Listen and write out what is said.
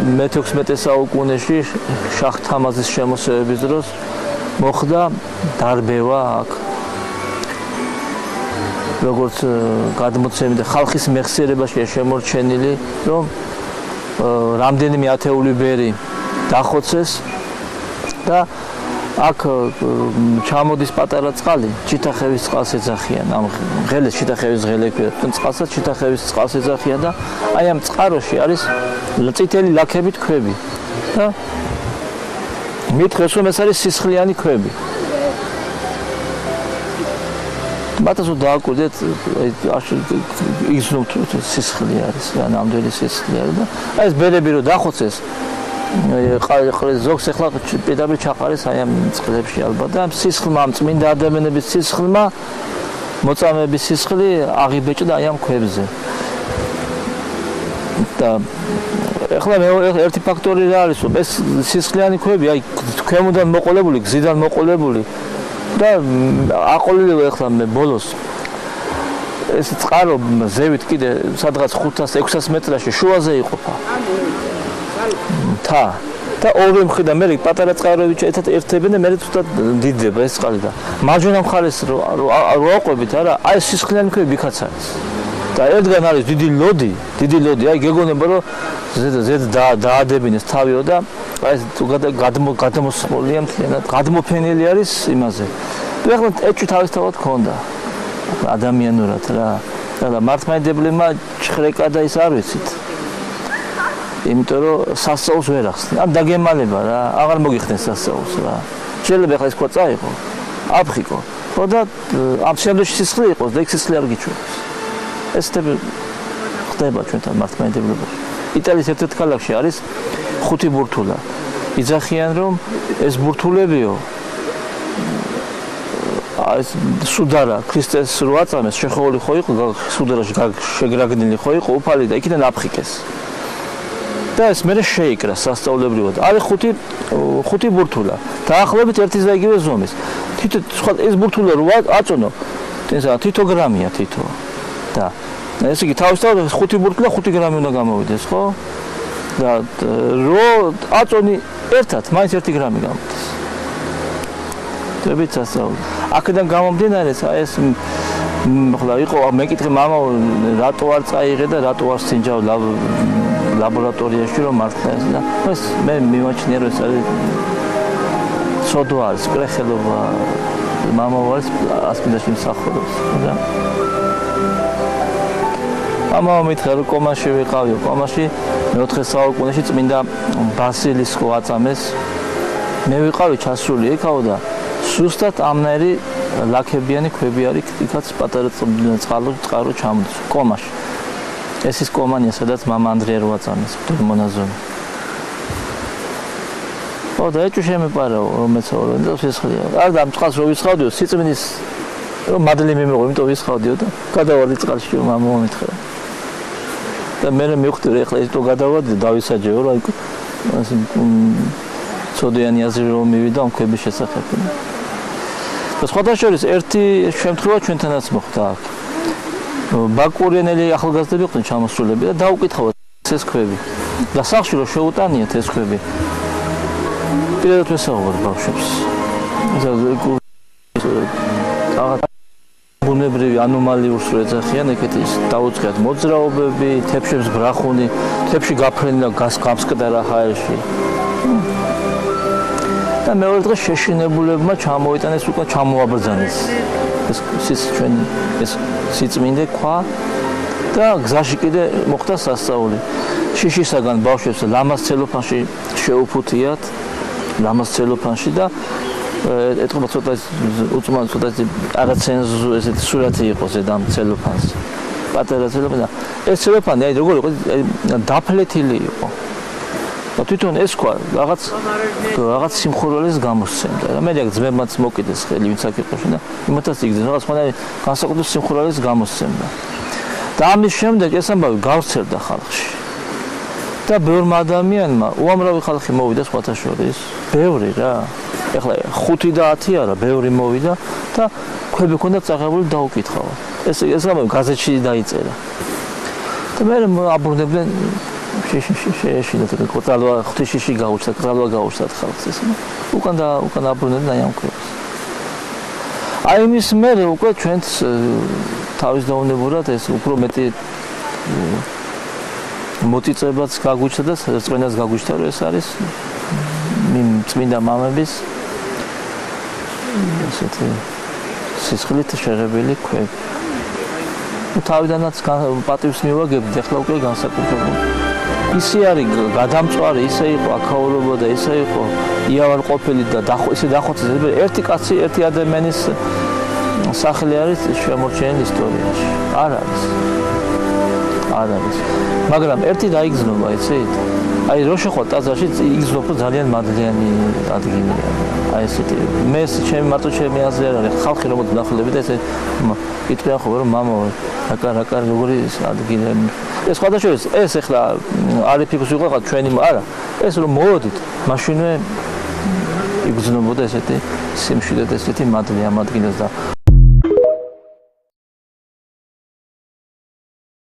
მე-16 საუკუნეში შაჰ თამაზის შემოსევების დროს მოხდა დარბევა აქ. როგორც გადმოცემით ხალხის მეხსიერებაშია შემორჩენილი, რომ რამდენიმე ათეული ბერი დახოცეს და აქ ჩამოდის პატარა წყალი, ჩიტახევის წყალს ეძახიან. ამ ღელეს ჩიტახევის ღელე ქვია, წყალსაც ჩიტახევის წყალს ეძახიან და აი ამ წყაროში არის წითელი ლაქებით ქვები. და მითხრეს, რომ ეს არის სისხლიანი ქვები. მათაც დააკვირდეთ, იგრძნობთ სისხლი არის, რა ნამდვილი სისხლი არის და აი ეს ბერები რო დახოცეს ზოგს ახლა პირდაპირ ჩაყარეს აი ამ წყლებში ალბათ და სისხლმა ამ წმინდა ადამიანების სისხლმა მოწამეების სისხლი აღიბეჭდა აი ამ ქვებზე და ახლა ერთი ფაქტორი რა არის რომ ეს სისხლიანი ქვები აი ქვემოდან მოყოლებული გზიდან მოყოლებული და აყოლილი ახლა მე ბოლოს ეს წყარო ზევით კიდე სადღაც 500-600 მეტრაში შუაზე იყოფა და ორი მხრიდან მე პატარა წყაროები ერთებენ და მე თვითონ დიდდება ეს წყალი და მარჯვენა მხარეს რო აყვებით არა აი სისხლიანი ქვები იქაც არის და ერთგან არის დიდი ლოდი აი გეგონება რომ ზედ დაადებინეს თავიო და აი გადმოსყოლია მთლიანად გადმოფენილი არის იმაზე და ახლა ეჭვი თავისთავად ქონდა ადამიანურად რა და მართლმადიდებლებმა ჩხრეკა და ის არ ვიცით იმიტომ რომ სასწაულს ვერ ახსნენ. ან დაგემალება რა, აღარ მოგიხსნეს სასწაულს რა. შეიძლება ახლა ეს ყვა წაიღო, აფხიკო. ხო და ამ შემდეგში სისხლი იყოს და იქ სისხლი არ გიჩვენოს. ეს ხდება ჩვენთან მართლმადიდებლებაში. იტალიის ერთ-ერთ ქალაქში არის 5 ბურთულა. იძახიან რომ ეს ბურთულებიო ეს სუდარა ქრისტეს რო აწამეს შეხეული ხო იყო სუდარაში შეგრაგნილი ხო იყო უფალი და იქიდან აფხიკეს. და ეს მე შეიკრა სასწაულებრივად. არის 5 ბურთულა. დაახლოებით ერთის და იგივე ზომის. თითო სხვა ეს ბურთულა რო აწონო, თითო გრამია თითო. და ესე იგი თავისთავად 5 ბურთულა 5 გრამი უნდა გამოვიდეს, ხო? და რო აწონი ერთად, მაინც 1 გრამი გამოდის. დებით სასწაული. აქედან გამომდინარე, ეს ხლა იყო მეკითხე მამა რატო არ წაიღე და რატო არ სინჯავ ლაბორატორიაში რომ მართლა ეს და ეს მე მიმაჩნია რომ ეს არის სოდო არის კრეხელობა მამა ვარს ასპინდაში მსახურობს და მამა მითხრა რომ კომაში ვიყავი კომაში მე-4 საუკუნეში წმინდა ბასილისკო აწამეს მე ვიყავი ჩასული იქაო და სუსტად ამნაირი ლაქებიანი ქვები არის იქაც პატარა წყარო ჩამოდის კომაში ეს ის კომანია, სადაც მამა ანდრია რო აწამეს, მონაზონი. ო და ეჭვი შემეპარაო, რომ მეცხოვრე და სისხლია. არ და ამ წყალს რო ვისხავდიო, სიწმინდის რომ მადლი მიმეღო, იმიტომ ვისხავდიო და გადავარდი წყალში, რომ მამა მომითხრა. და მე მივხვდი, რომ ეხლა ეს თო გადავარდი და დავისაჯეო, რა იქ ცოდიანი აზრი რომ მივიდა ამ ქვების შესახებ. და სხვათა შორის ერთი შემთხვევა ჩვენთანაც მოხდა აქ. ბაკურიანელი ახალგაზრდები იყვნენ ჩამოსულები და დაუკითხავთ ეს ქვები. და სახლში რო შეუტანიათ ეს ქვები. პირადად ვესაუბრებ ბავშვებს. ბუნებრივი ანომალიურს რო ეძახიან, ეგეთი დაუწყიათ მოძრაობები, თეფშებს ბრახუნი, თეფში გაფრენა გამსკდა რა ჰაერში. და მეორე დღეს შეშინებულებმა ჩამოიტანეს უკვე ჩამოაბრძანეს. ეს ჩვენი ეს სიწმინდე ქვა და გზაში კიდე მოხდა სასწაული. შიშისაგან ბავშვებს ლამაზ ცელოფანში შეუფუთიათ, ლამაზ ცელოფანში და ეთქობა ცოტა უწმან ცოტა არაცენზურა ესეთი სურათი იყო ზედამ ცელოფანს. პატარა ცელოფანი და ეს ცელოფანი აი როგორ იყო დაფლეთილი იყო. და თვითონ ეს ქვა რაღაც სიმხურვალეს გამოსცემდა. და მე აქ ძმებმაც მოკიდეს ხელი ვინც აქ იყო და იმათაც იგზეს რაღაც ხანდა განსაკუთრებულ სიმხურვალეს გამოსცემდა. და ამის შემდეგ ეს ამბავი გავრცელდა ხალხში. და ბევრმა ადამიანმა უამრავი ხალხი მოვიდა სხვათა შორის. ბევრი რა. ეხლა 5 და 10 არა, ბევრი მოვიდა და ქვები ქონდა წაღებული დაუკითხავა. ეს ამბავი გაზეთში დაიწერა. და მე აბრუნებდნენ შეეშინათ კოტალვა ღვთისში გაუჩნდა კოტალვა გაუჩნდათ ხალხს ეს უკან აბრუნებდნენ ამ ქვებს აი იმის მერე უკვე ჩვენც თავის დაუნებურად ეს უფრო მეტი მოტიწებაც გაგვიჩნდა და წვენაც გაგვიჩნდა რომ ეს არის წმინდა მამების ესეთი სისხლით შეღებილი ქვები თავიდანაც პატივს მივაგებთ ახლა უკვე განსაკუთრებული ისე არის გადამწვარი ისე იყო აქაურობა და ისე იყო იავარყოფილი და ისე დახოცეს ერთი კაცი ერთი ადამიანის სახელი არის შემორჩენილი ისტორიაში არ არის მაგრამ ერთი დაიგრძნობა იცით აი რო შეხვალ ტაძარში იგრძნობა ძალიან მადლიანი ადგილია აი ესეთი მე მარტო ჩემი აზრი არის ხალხი რომ ნახულები და ესე იტყვიან ხოლმე რომ მამაო რაკა როგორი ადგილი ეს სხვადასხვა ეს ახლა არის ფიქრს ვიყავ ჩვენი არა ეს რომ მოვოდით მაშინვე იგრძნობოდა ესეთი სიმშვიდე და ესეთი მადლი ამ ადგილას და